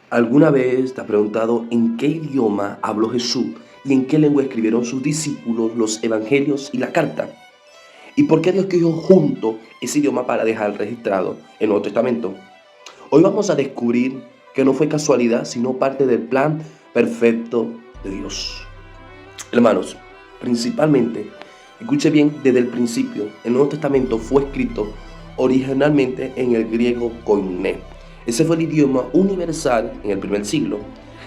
¿Alguna vez te has preguntado en qué idioma habló Jesús y en qué lengua escribieron sus discípulos los evangelios y la carta? ¿Y por qué Dios escogió junto ese idioma para dejar registrado en el Nuevo Testamento? Hoy vamos a descubrir que no fue casualidad, sino parte del plan perfecto de Dios. Hermanos, principalmente, escuche bien, desde el principio, el Nuevo Testamento fue escrito originalmente en el griego koiné. Ese fue el idioma universal en el primer siglo.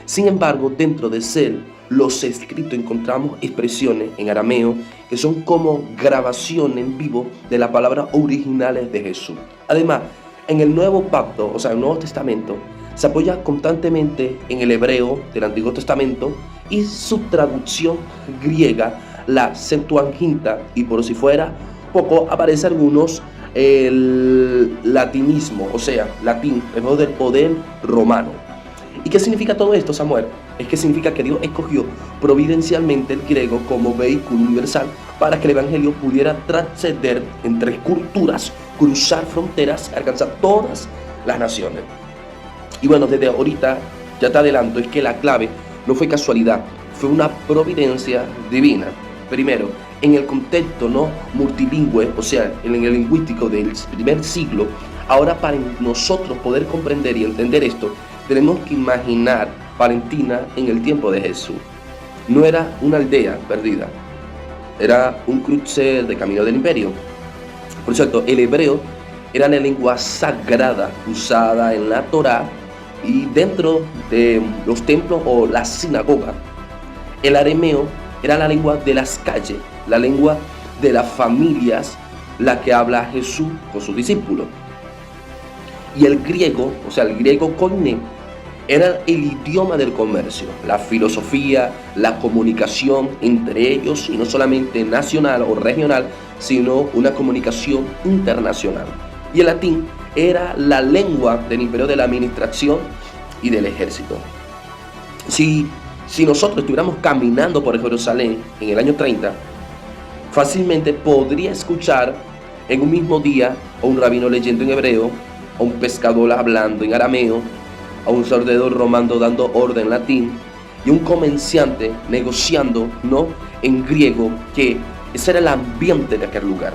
Sin embargo, dentro de él, los escritos encontramos expresiones en arameo que son como grabaciones en vivo de las palabras originales de Jesús. Además, en el Nuevo Pacto, o sea, el Nuevo Testamento, se apoya constantemente en el hebreo del Antiguo Testamento y su traducción griega, la Septuaginta, y por si fuera poco, aparece algunos el latinismo, o sea, latín, en vez del poder romano. ¿Y qué significa todo esto, Samuel? Es que significa que Dios escogió providencialmente el griego como vehículo universal para que el evangelio pudiera trascender entre culturas, cruzar fronteras, alcanzar todas las naciones. Y bueno, desde ahorita ya te adelanto, es que la clave no fue casualidad, fue una providencia divina. Primero, en el contexto no multilingüe, o sea, en el lingüístico del primer siglo, ahora para nosotros poder comprender y entender esto, tenemos que imaginar Palestina en el tiempo de Jesús. No era una aldea perdida, era un cruce de camino del imperio. Por cierto, el hebreo era la lengua sagrada usada en la Torá y dentro de los templos o la sinagoga. El arameo era la lengua de las calles, la lengua de las familias, la que habla Jesús con sus discípulos. Y el griego, o sea, el griego koiné, era el idioma del comercio, la filosofía, la comunicación entre ellos, y no solamente nacional o regional, sino una comunicación internacional. Y el latín era la lengua del imperio de la administración y del ejército. Si nosotros estuviéramos caminando por Jerusalén en el año 30, fácilmente podría escuchar en un mismo día a un rabino leyendo en hebreo, a un pescador hablando en arameo, a un soldado romano dando orden en latín y un comerciante negociando, ¿no?, en griego, que ese era el ambiente de aquel lugar.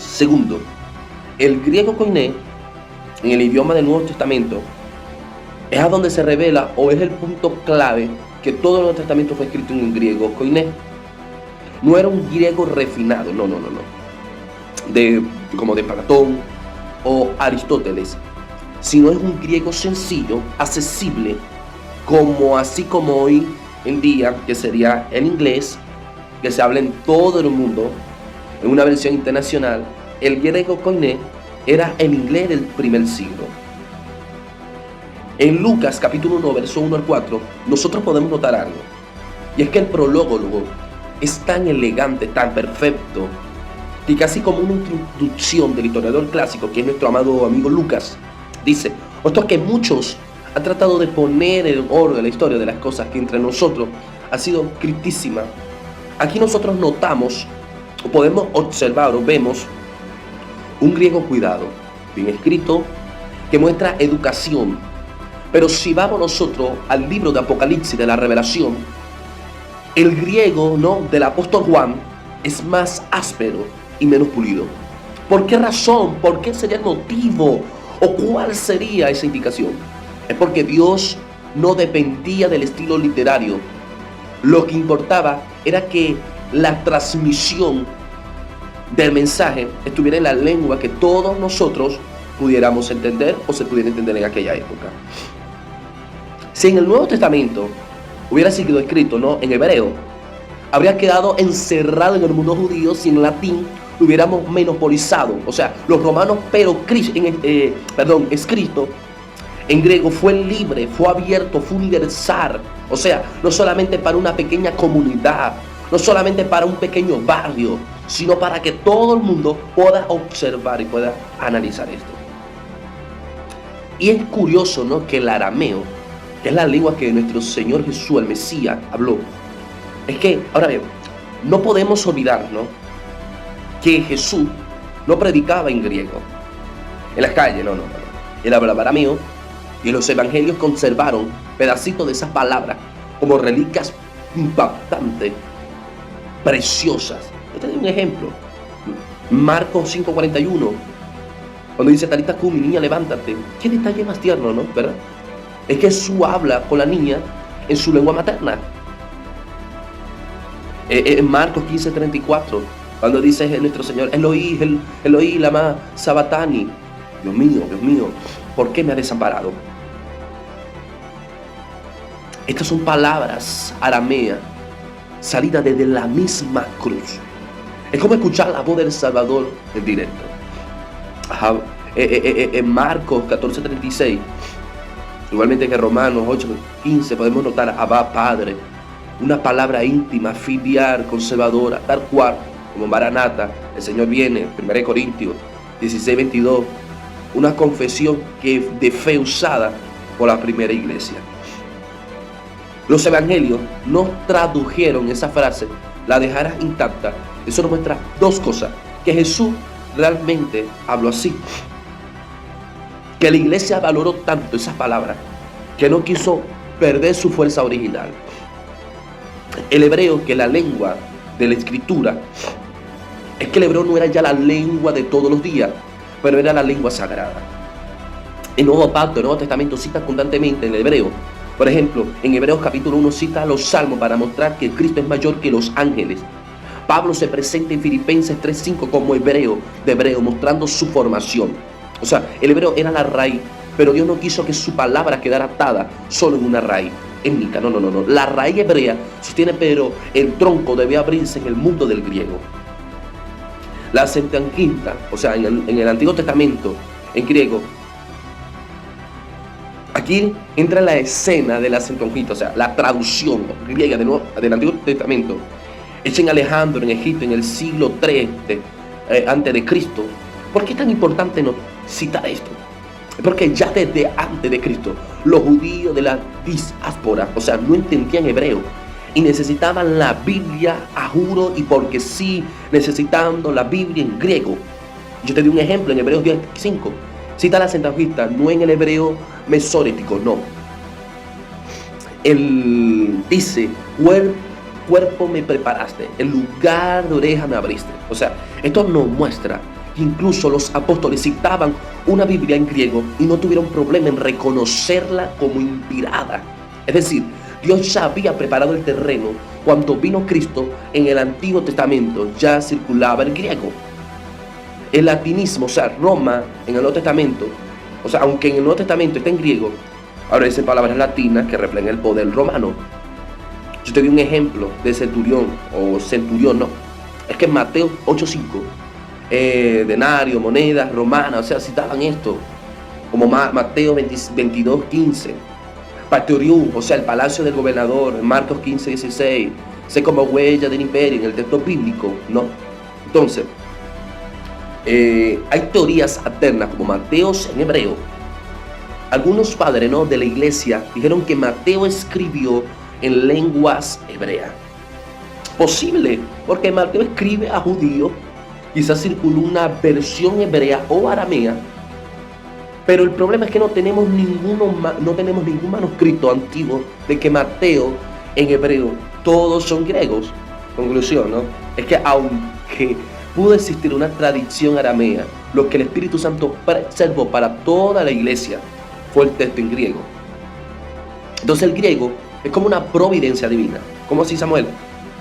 Segundo, el griego koiné en el idioma del Nuevo Testamento es a donde se revela o es el punto clave que todo el Nuevo Testamento fue escrito en griego koiné. No era un griego refinado, no. Como de Platón o Aristóteles, sino es un griego sencillo, accesible, así como hoy en día, que sería el inglés, que se habla en todo el mundo, en una versión internacional. El griego koiné era el inglés del primer siglo. En Lucas capítulo 1, verso 1 al 4, nosotros podemos notar algo, y es que el prólogo es tan elegante, tan perfecto, que casi como una introducción del historiador clásico, que es nuestro amado amigo Lucas, dice, puesto que muchos han tratado de poner en orden la historia de las cosas que entre nosotros ha sido críptica, aquí nosotros notamos, o podemos observar o vemos, un griego cuidado, bien escrito, que muestra educación. Pero si vamos nosotros al libro de Apocalipsis, de la Revelación, el griego, ¿no?, del apóstol Juan es más áspero y menos pulido. ¿Por qué razón? ¿Por qué sería el motivo? ¿O cuál sería esa indicación? Es porque Dios no dependía del estilo literario. Lo que importaba era que la transmisión del mensaje estuviera en la lengua que todos nosotros pudiéramos entender o se pudiera entender en aquella época. Si en el Nuevo Testamento hubiera sido escrito, ¿no?, en hebreo, habría quedado encerrado en el mundo judío si en latín lo hubiéramos monopolizado. O sea, los romanos, pero escrito en griego fue libre, fue abierto, fue universal. O sea, no solamente para una pequeña comunidad, no solamente para un pequeño barrio, sino para que todo el mundo pueda observar y pueda analizar esto. Y es curioso, ¿no?, que el arameo, que es la lengua que nuestro Señor Jesús, el Mesías, habló, es que, ahora bien, no podemos olvidar, ¿no?, que Jesús no predicaba en griego, en las calles, no. Él hablaba arameo Y los evangelios conservaron pedacitos de esas palabras como reliquias impactantes, preciosas. Yo te doy un ejemplo. Marcos 5:41, cuando dice Talita Cumi, niña, levántate. Qué detalle más tierno, ¿no? ¿Verdad? Es que Jesús habla con la niña en su lengua materna. En Marcos 15:34, cuando dice nuestro Señor, Eloí, lama sabatani. Dios mío, ¿por qué me ha desamparado? Estas son palabras arameas salidas desde la misma cruz. Es como escuchar la voz del Salvador en directo. En Marcos 14:36, igualmente que en Romanos 8:15, podemos notar Abba Padre, una palabra íntima, filial, conservadora, tal cual como Maranata, el Señor viene. 1 Corintios 16:22, una confesión de fe usada por la primera iglesia. Los evangelios no tradujeron esa frase, la dejaron intacta. Eso nos muestra dos cosas: que Jesús realmente habló así, que la iglesia valoró tanto esas palabras que no quiso perder su fuerza original. El hebreo, que es la lengua de la escritura, es que el hebreo no era ya la lengua de todos los días, pero era la lengua sagrada. El Nuevo Pacto, el Nuevo Testamento cita constantemente el hebreo. Por ejemplo, en Hebreos capítulo 1 cita los salmos para mostrar que Cristo es mayor que los ángeles. Pablo se presenta en Filipenses 3:5 como hebreo de hebreo, mostrando su formación. O sea, el hebreo era la raíz, pero Dios no quiso que su palabra quedara atada solo en una raíz étnica. No. La raíz hebrea sostiene, pero el tronco debe abrirse en el mundo del griego. La Septuaginta, o sea, en el Antiguo Testamento, en griego, aquí entra la escena de la Septuaginta, o sea, la traducción griega del Antiguo Testamento, hecha en Alejandro, en Egipto, en el siglo III antes de Cristo. ¿Por qué es tan importante no citar esto? Porque ya desde antes de Cristo, los judíos de la diáspora, o sea, no entendían hebreo y necesitaban la Biblia a juro y porque sí, necesitando la Biblia en griego. Yo te doy un ejemplo en Hebreos 10:5. Cita la Septuaginta, no en el hebreo mesorético, no. Él dice, cuerpo me preparaste, el lugar de oreja me abriste. O sea, esto nos muestra que incluso los apóstoles citaban una Biblia en griego y no tuvieron problema en reconocerla como inspirada. Es decir, Dios ya había preparado el terreno cuando vino Cristo. En el Antiguo Testamento ya circulaba el griego. El latinismo, o sea, Roma en el Nuevo Testamento, o sea, aunque en el Nuevo Testamento está en griego, ahora dicen palabras latinas que reflejan el poder romano. Yo te doy un ejemplo de centurión, no. Es que en Mateo 8:5, denario, monedas romanas, o sea, citaban esto, como Mateo 22:15, Paterium, o sea, el palacio del gobernador, en Marcos 15:16, sé como huella del imperio, en el texto bíblico, ¿no? Entonces, hay teorías alternas como Mateos en hebreo. Algunos padres, ¿no?, de la iglesia dijeron que Mateo escribió en lenguas hebreas. Posible, porque Mateo escribe a judíos, quizás circuló una versión hebrea o aramea, pero el problema es que no tenemos ningún manuscrito antiguo de que Mateo en hebreo, todos son griegos. Conclusión, ¿no? Es que aunque pudo existir una tradición aramea, lo que el Espíritu Santo preservó para toda la iglesia fue el texto en griego. Entonces el griego es como una providencia divina. ¿Cómo así, Samuel?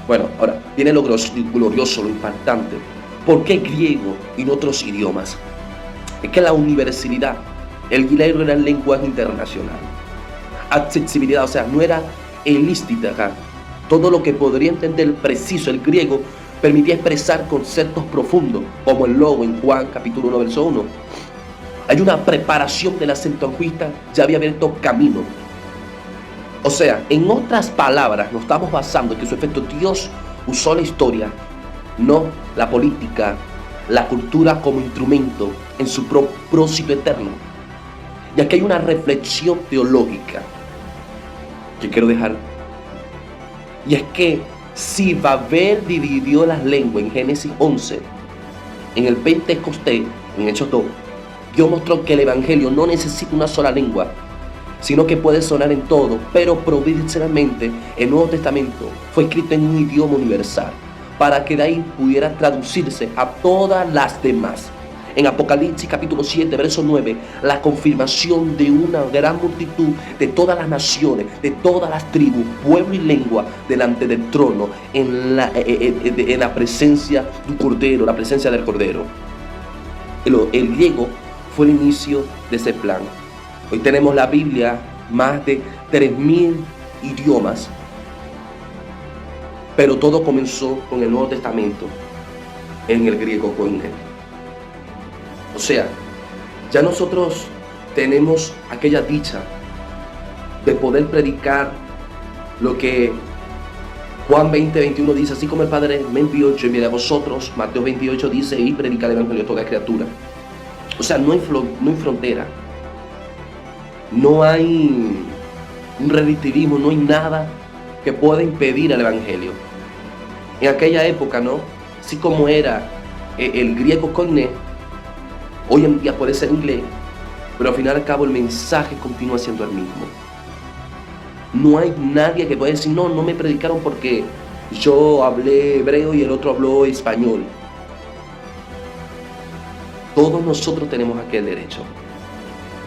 Bueno, ahora viene lo glorioso, lo impactante. ¿Por qué griego y no otros idiomas? Es que la universalidad, el griego era lenguaje internacional. Accesibilidad, o sea, no era elística. Todo lo que podría entender preciso el griego permitía expresar conceptos profundos, como el logo en Juan capítulo 1, verso 1. Hay una preparación de la Septuaginta, ya había abierto camino. O sea, en otras palabras, nos estamos basando en que su efecto Dios usó la historia, no la política, la cultura como instrumento en su propósito eterno. Y aquí hay una reflexión teológica que quiero dejar. Y es que si Babel dividió las lenguas en Génesis 11, en el Pentecostés, en Hechos 2, Dios mostró que el Evangelio no necesita una sola lengua, sino que puede sonar en todo, pero providencialmente el Nuevo Testamento fue escrito en un idioma universal, para que de ahí pudiera traducirse a todas las demás. En Apocalipsis capítulo 7, verso 9, la confirmación de una gran multitud de todas las naciones, de todas las tribus, pueblo y lengua, delante del trono, en la presencia del Cordero, la presencia del Cordero. El griego fue el inicio de ese plan. Hoy tenemos la Biblia, más de 3.000 idiomas, pero todo comenzó con el Nuevo Testamento en el griego koiné. O sea, ya nosotros tenemos aquella dicha de poder predicar lo que Juan 20:21 dice: así como el Padre me envió, yo enviaré a vosotros. Mateo 28 dice: y predicar el evangelio a toda criatura. O sea, no hay frontera, no hay un relativismo, no hay nada que pueda impedir al evangelio. En aquella época, ¿no? Así como era el griego koiné, hoy en día puede ser inglés, pero al final y al cabo el mensaje continúa siendo el mismo. No hay nadie que pueda decir: no me predicaron porque yo hablé hebreo y el otro habló español. Todos nosotros tenemos aquel derecho.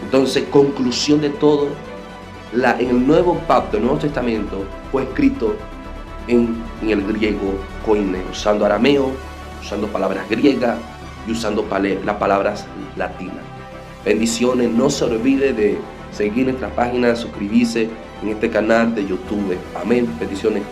Entonces, conclusión de todo, en el Nuevo Pacto, el Nuevo Testamento, fue escrito en el griego koiné, usando arameo, usando palabras griegas y usando las palabras latinas. Bendiciones, no se olvide de seguir nuestra página, suscribirse en este canal de YouTube. Amén. Bendiciones.